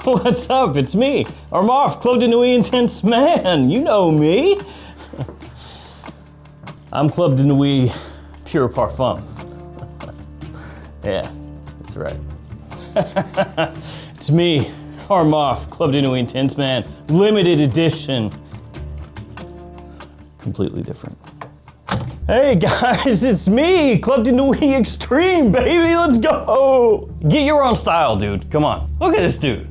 What's up? It's me, Armaf, Club de Nuit Intense Man. You know me. I'm Club de Nuit Pure Parfum. Yeah, that's right. It's me, Armaf, Club de Nuit Intense Man, limited edition. Completely different. Hey guys, it's me, Club de Nuit Extreme, baby, let's go! Get your own style, dude, come on. Look at this dude.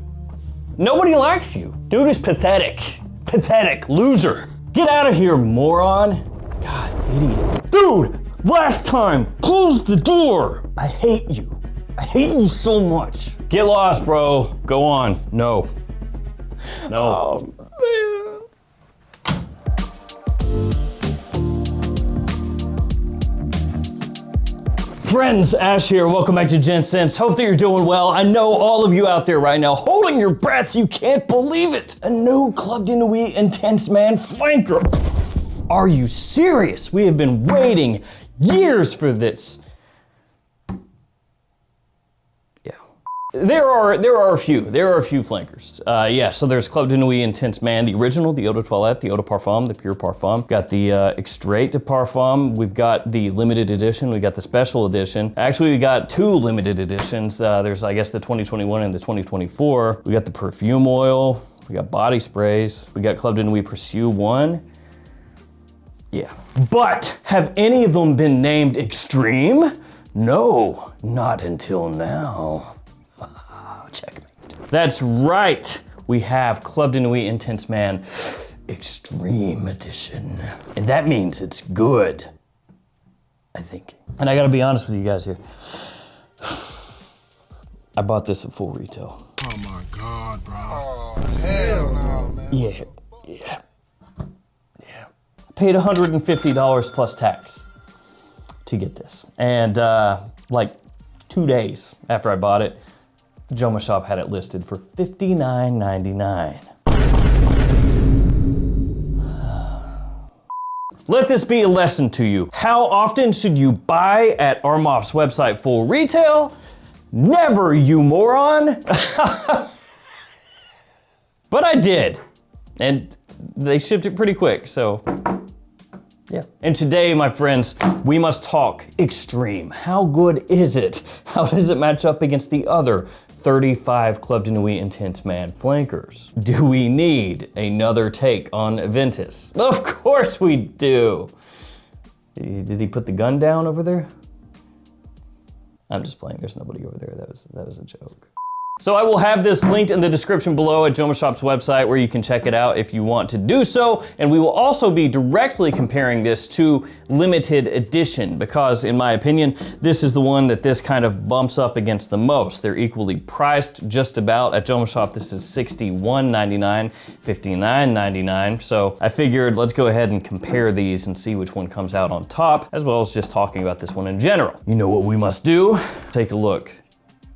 Nobody likes you. Dude is pathetic. Pathetic, loser. Get out of here, moron. God, idiot. Dude, last time, close the door. I hate you. I hate you so much. Get lost, bro. Go on. No. No. Oh, man. Friends, Ash here. Welcome back to Gents. Hope that you're doing well. I know all of you out there right now holding your breath. You can't believe it. A new Club de Nuit Intense Man flanker. Are you serious? We have been waiting years for this. Yeah. There are a few flankers. Yeah, so there's Club de Nuit Intense Man, the original, the Eau de Toilette, the Eau de Parfum, the Pure Parfum. Got the Extrait de Parfum. We've got the limited edition. We got the special edition. Actually, we got two limited editions. There's, I guess, the 2021 and the 2024. We got the perfume oil. We got body sprays. We got Club de Nuit Pursue 1. Yeah. But have any of them been named Extreme? No, not until now. Checkmate. That's right. We have Club de Nuit Intense Man Extreme Edition. And that means it's good, I think. And I gotta be honest with you guys here. I bought this at full retail. Oh my God, bro. Oh, hell no, man. Yeah. I paid $150 plus tax to get this. And like 2 days after I bought it, JOMASHOP had it listed for $59.99. Let this be a lesson to you. How often should you buy at Armaf's website full retail? Never, you moron. But I did. And they shipped it pretty quick, so yeah. And today, my friends, we must talk Extreme. How good is it? How does it match up against the other 35 Club de Nuit Intense Man flankers? Do we need another take on Ventus? Of course we do. Did he put the gun down over there? I'm just playing, there's nobody over there. That was a joke. So I will have this linked in the description below at JOMASHOP's website where you can check it out if you want to do so. And we will also be directly comparing this to limited edition because in my opinion, this is the one that this kind of bumps up against the most. They're equally priced just about. At JOMASHOP, this is $61.99, $59.99. So I figured let's go ahead and compare these and see which one comes out on top, as well as just talking about this one in general. You know what we must do? Take a look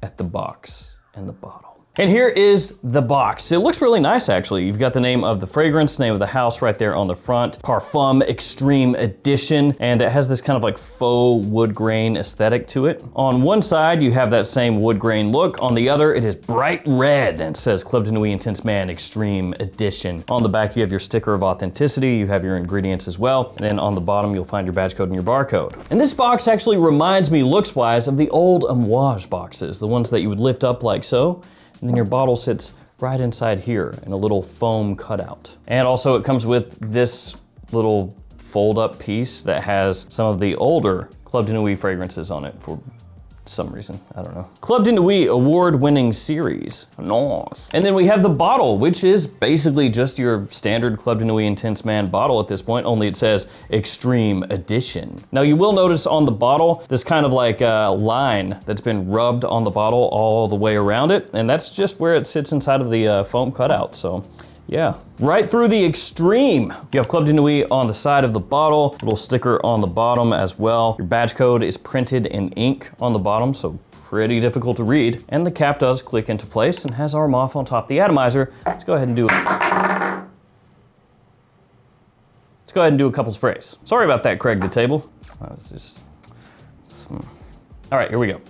at the box and the bottle. And here is the box. It looks really nice, actually. You've got the name of the fragrance, name of the house right there on the front. Parfum Extreme Edition. And it has this kind of like faux wood grain aesthetic to it. On one side, you have that same wood grain look. On the other, it is bright red and it says Club de Nuit Intense Man Extreme Edition. On the back, you have your sticker of authenticity. You have your ingredients as well. And then on the bottom, you'll find your badge code and your barcode. And this box actually reminds me looks-wise of the old Amouage boxes, the ones that you would lift up like so. And then your bottle sits right inside here in a little foam cutout. And also it comes with this little fold up piece that has some of the older Club de Nuit fragrances on it for some reason, I don't know. Club de Nuit award-winning series, nice. And then we have the bottle, which is basically just your standard Club de Nuit Intense Man bottle at this point, only it says Extreme Edition. Now you will notice on the bottle, this kind of like line that's been rubbed on the bottle all the way around it, and that's just where it sits inside of the foam cutout, so yeah. Right through the Extreme. You have Club de Nuit on the side of the bottle, little sticker on the bottom as well. Your badge code is printed in ink on the bottom, so pretty difficult to read. And the cap does click into place and has Armaf on top. The atomizer, let's go ahead and do a couple sprays. Sorry about that, Craig the table. I was just, all right, here we go.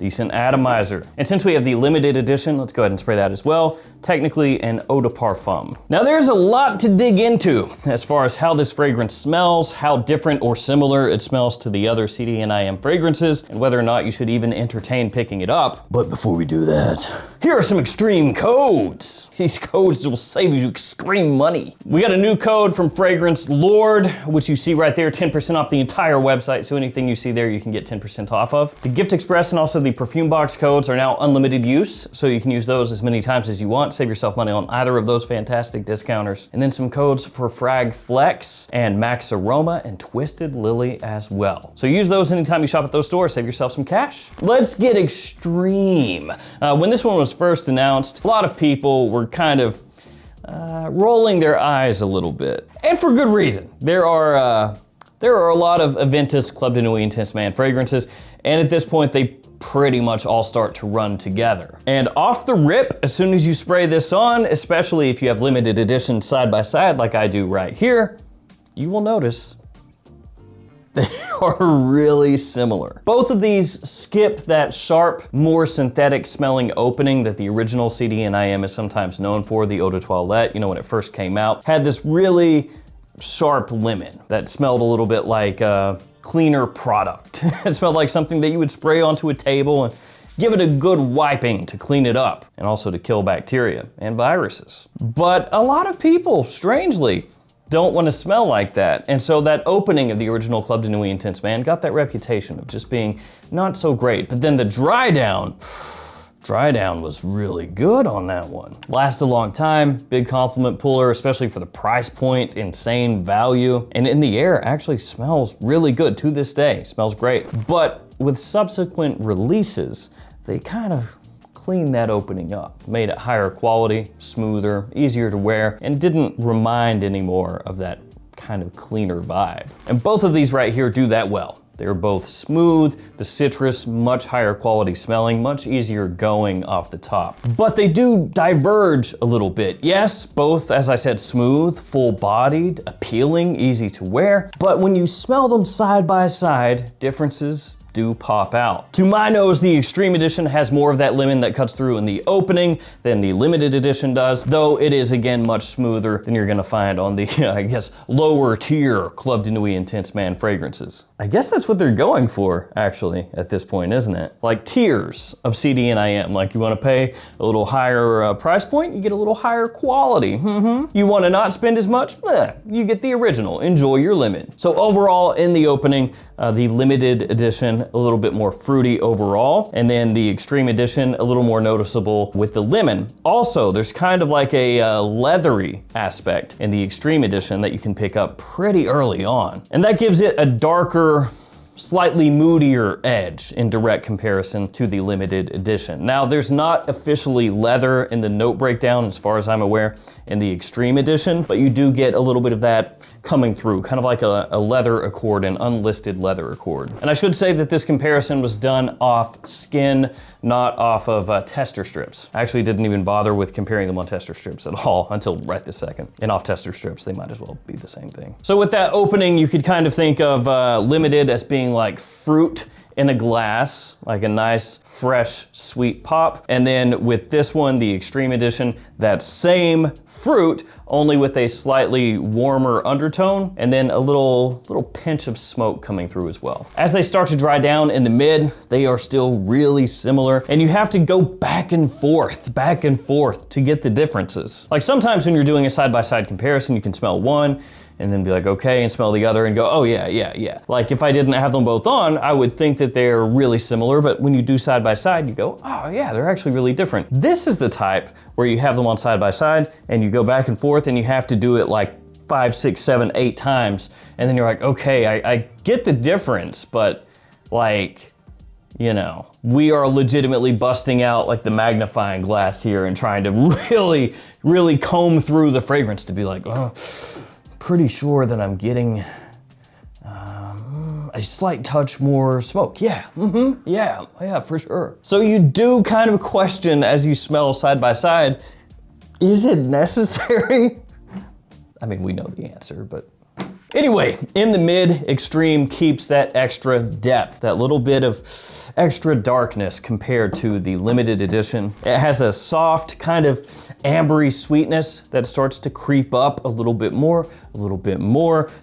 decent atomizer. And since we have the limited edition, let's go ahead and spray that as well. Technically an eau de parfum. Now there's a lot to dig into as far as how this fragrance smells, how different or similar it smells to the other CDNIM fragrances, and whether or not you should even entertain picking it up. But before we do that, here are some extreme codes. These codes will save you extreme money. We got a new code from Fragrance Lord, which you see right there, 10% off the entire website. So anything you see there, you can get 10% off of. The Gift Express and also the Perfume Box codes are now unlimited use, so you can use those as many times as you want. Save yourself money on either of those fantastic discounters. And then some codes for Frag Flex and Max Aroma and Twisted Lily as well. So use those anytime you shop at those stores, save yourself some cash. Let's get extreme. When this one was first announced, a lot of people were kind of rolling their eyes a little bit. And for good reason. There are a lot of Aventus Club de Nuit Intense Man fragrances, and at this point they pretty much all start to run together. And off the rip, as soon as you spray this on, especially if you have limited edition side by side like I do right here, you will notice they are really similar. Both of these skip that sharp, more synthetic smelling opening that the original CDNIM is sometimes known for, the eau de toilette, you know, when it first came out, had this really sharp lemon that smelled a little bit like cleaner product. It smelled like something that you would spray onto a table and give it a good wiping to clean it up and also to kill bacteria and viruses. But a lot of people, strangely, don't want to smell like that. And so that opening of the original Club de Nuit Intense Man got that reputation of just being not so great. But then the dry down was really good on that one. Lasts a long time, big compliment puller, especially for the price point, insane value. And in the air, actually smells really good to this day, smells great. But with subsequent releases, they kind of cleaned that opening up, made it higher quality, smoother, easier to wear, and didn't remind anymore of that kind of cleaner vibe. And both of these right here do that well. They're both smooth, the citrus, much higher quality smelling, much easier going off the top. But they do diverge a little bit. Yes, both, as I said, smooth, full-bodied, appealing, easy to wear. But when you smell them side by side, differences do pop out. To my nose, the Extreme Edition has more of that lemon that cuts through in the opening than the Limited Edition does, though it is, again, much smoother than you're gonna find on the, I guess, lower tier Club de Nuit Intense Man fragrances. I guess that's what they're going for, actually, at this point, isn't it? Like tiers of CDNIM. Like you wanna pay a little higher price point, you get a little higher quality. You wanna not spend as much? You get the original, enjoy your lemon. So overall, in the opening, the Limited Edition, a little bit more fruity overall, and then the Extreme Edition, a little more noticeable with the lemon. Also, there's kind of like a leathery aspect in the Extreme Edition that you can pick up pretty early on. And that gives it a darker, slightly moodier edge in direct comparison to the Limited Edition. Now, there's not officially leather in the note breakdown, as far as I'm aware, in the Extreme Edition, but you do get a little bit of that coming through, kind of like a leather accord, an unlisted leather accord. And I should say that this comparison was done off skin, not off of tester strips. I actually didn't even bother with comparing them on tester strips at all until right this second. And off tester strips, they might as well be the same thing. So with that opening, you could kind of think of Limited as being like fruit in a glass, like a nice, fresh, sweet pop. And then with this one, the Extreme Edition, that same fruit, only with a slightly warmer undertone, and then a little pinch of smoke coming through as well. As they start to dry down in the mid, they are still really similar, and you have to go back and forth to get the differences. Like sometimes when you're doing a side-by-side comparison, you can smell one, and then be like, okay, and smell the other and go, oh yeah. Like if I didn't have them both on, I would think that they're really similar, but when you do side by side, you go, oh yeah, they're actually really different. This is the type where you have them on side by side and you go back and forth and you have to do it like 5, 6, 7, 8 times. And then you're like, okay, I get the difference, but like, you know, we are legitimately busting out like the magnifying glass here and trying to really comb through the fragrance to be like, oh, pretty sure that I'm getting a slight touch more smoke. Yeah, yeah, for sure. So you do kind of question as you smell side by side, is it necessary? I mean, we know the answer, but Anyway, in the mid, Extreme keeps that extra depth, that little bit of extra darkness compared to the limited edition. It has a soft kind of ambery sweetness that starts to creep up a little bit more.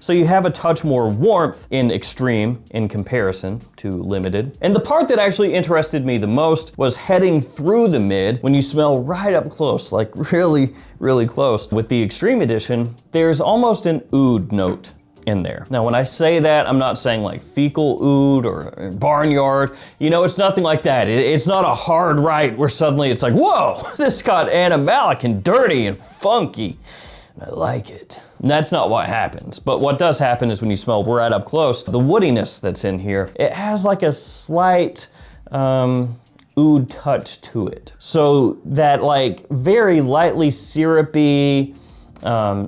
So you have a touch more warmth in Extreme in comparison to limited. And the part that actually interested me the most was heading through the mid when you smell right up close, like really, really close. With the Extreme edition, there's almost an oud note in there. Now, when I say that, I'm not saying like fecal oud or barnyard. You know, it's nothing like that. It's not a hard right where suddenly it's like, whoa, this got animalic and dirty and funky. And I like it. And that's not what happens. But what does happen is when you smell right up close, the woodiness that's in here, it has like a slight oud touch to it. So that like very lightly syrupy,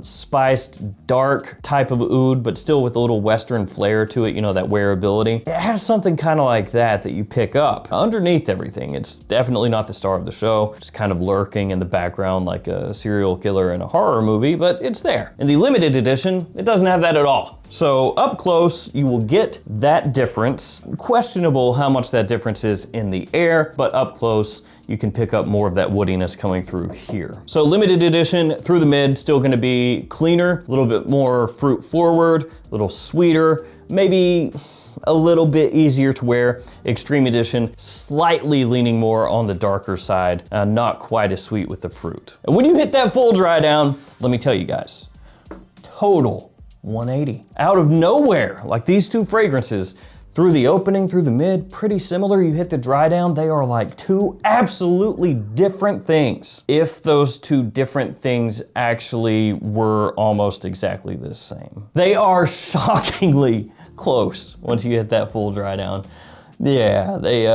spiced, dark type of oud, but still with a little Western flair to it, you know, that wearability. It has something kind of like that you pick up underneath everything. It's definitely not the star of the show. It's kind of lurking in the background like a serial killer in a horror movie, but it's there. In the limited edition, it doesn't have that at all. So up close, you will get that difference. Questionable how much that difference is in the air, but up close, you can pick up more of that woodiness coming through here. So limited edition through the mid, still gonna be cleaner, a little bit more fruit forward, a little sweeter, maybe a little bit easier to wear. Extreme edition, slightly leaning more on the darker side, not quite as sweet with the fruit. And when you hit that full dry down, let me tell you guys, total 180. Out of nowhere, like these two fragrances, through the opening, through the mid, pretty similar. You hit the dry down, they are like two absolutely different things. If those two different things actually were almost exactly the same. They are shockingly close once you hit that full dry down. Yeah, they,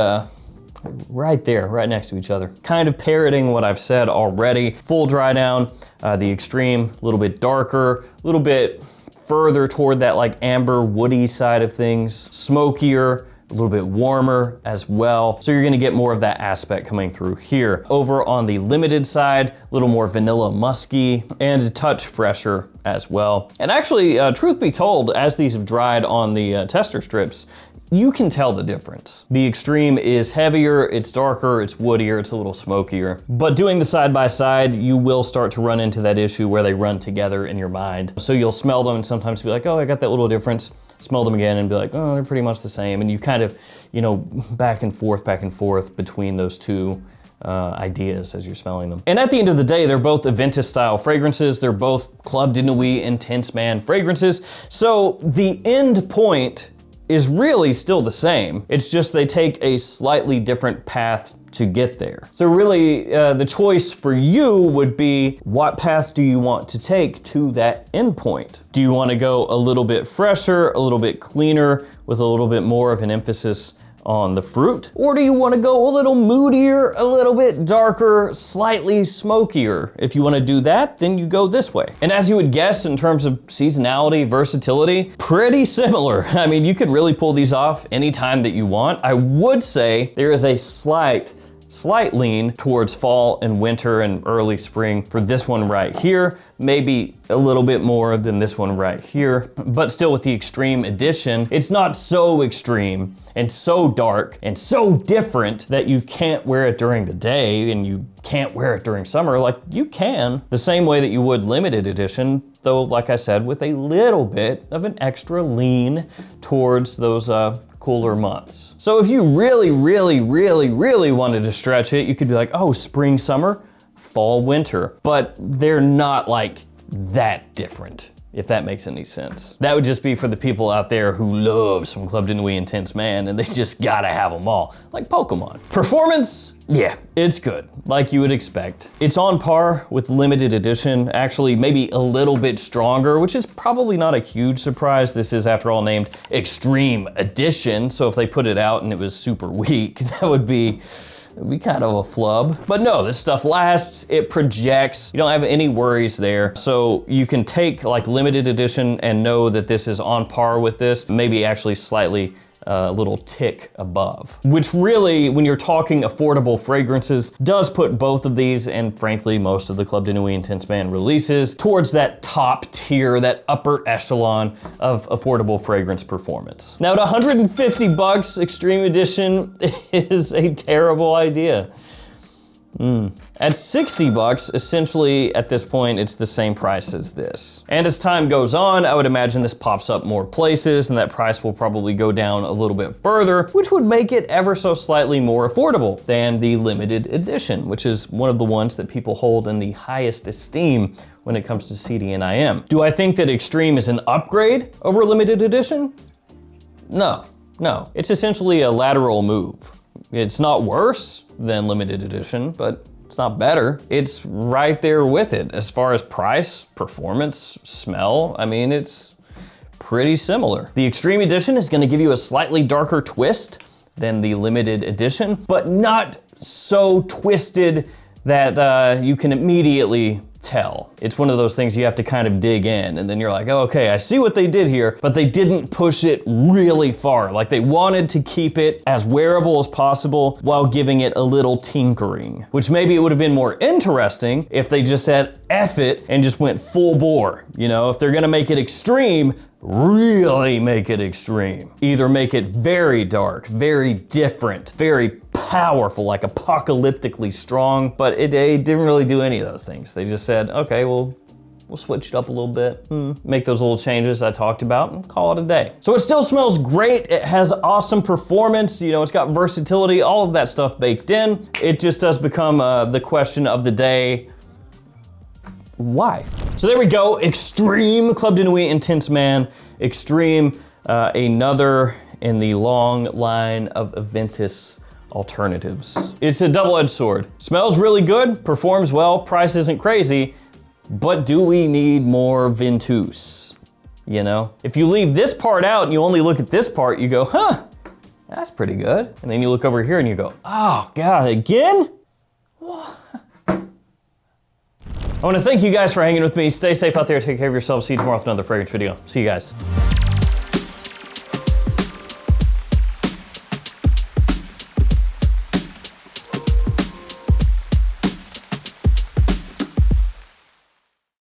right there, right next to each other. Kind of parroting what I've said already. Full dry down, the Extreme, a little bit darker, a little bit further toward that like amber woody side of things, smokier, a little bit warmer as well. So you're gonna get more of that aspect coming through here. Over on the limited side, a little more vanilla musky and a touch fresher as well. And actually, truth be told, as these have dried on the tester strips, you can tell the difference. The Extreme is heavier, it's darker, it's woodier, it's a little smokier. But doing the side by side, you will start to run into that issue where they run together in your mind. So you'll smell them and sometimes be like, oh, I got that little difference. Smell them again and be like, oh, they're pretty much the same. And you kind of, you know, back and forth between those two ideas as you're smelling them. And at the end of the day, they're both Aventus style fragrances. They're both Club de Nuit Intense Man fragrances. So the end point is really still the same. It's just they take a slightly different path to get there. So really, the choice for you would be, what path do you want to take to that endpoint? Do you want to go a little bit fresher, a little bit cleaner, with a little bit more of an emphasis on the fruit? Or do you want to go a little moodier, a little bit darker, slightly smokier? If you want to do that, then you go this way. And as you would guess, in terms of seasonality, versatility, pretty similar. I mean, you could really pull these off anytime that you want. I would say there is a slight lean towards fall and winter and early spring for this one right here. Maybe a little bit more than this one right here, but still with the Extreme edition, it's not so extreme and so dark and so different that you can't wear it during the day and you can't wear it during summer. Like, you can, the same way that you would limited edition, though, like I said, with a little bit of an extra lean towards those cooler months. So if you really wanted to stretch it, you could be like, oh, spring, summer, fall, winter, but they're not like that different, if that makes any sense. That would just be for the people out there who love some Club de Nuit Intense Man and they just gotta have them all, like Pokemon. Performance, yeah, it's good, like you would expect. It's on par with limited edition, actually maybe a little bit stronger, which is probably not a huge surprise. This is, after all, named Extreme Edition, so if they put it out and it was super weak, that would be kind of a flub. But no, this stuff lasts, it projects, you don't have any worries there. So you can take like limited edition and know that this is on par with this, maybe actually slightly a little tick above. Which really, when you're talking affordable fragrances, does put both of these, and frankly, most of the Club de Nuit Intense Man releases, towards that top tier, that upper echelon of affordable fragrance performance. Now at 150 bucks, Extreme Edition is a terrible idea. At 60 bucks, essentially at this point, it's the same price as this. And as time goes on, I would imagine this pops up more places and that price will probably go down a little bit further, which would make it ever so slightly more affordable than the limited edition, which is one of the ones that people hold in the highest esteem when it comes to CDNIM. Do I think that Extreme is an upgrade over limited edition? No. It's essentially a lateral move. It's not worse than limited edition, but it's not better. It's right there with it. As far as price, performance, smell, I mean, it's pretty similar. The Extreme Edition is gonna give you a slightly darker twist than the limited edition, but not so twisted that you can immediately tell. It's one of those things you have to kind of dig in, and then you're like, oh, okay, I see what they did here, but they didn't push it really far. Like they wanted to keep it as wearable as possible while giving it a little tinkering, which maybe it would have been more interesting if they just said F it and just went full bore. You know, if they're gonna make it extreme, really make it extreme. Either make it very dark, very different, very powerful, like apocalyptically strong, but they didn't really do any of those things. They just said, okay, we'll switch it up a little bit, make those little changes I talked about and call it a day. So it still smells great. It has awesome performance. You know, it's got versatility, all of that stuff baked in. It just does become the question of the day, why? So there we go, Extreme Club de Nuit Intense Man. Extreme, another in the long line of Aventus alternatives. It's a double-edged sword. Smells really good, performs well, price isn't crazy, but do we need more Ventus? You know? If you leave this part out and you only look at this part, you go, huh, that's pretty good. And then you look over here and you go, oh God, again? I want to thank you guys for hanging with me. Stay safe out there. Take care of yourselves. See you tomorrow with another fragrance video. See you guys.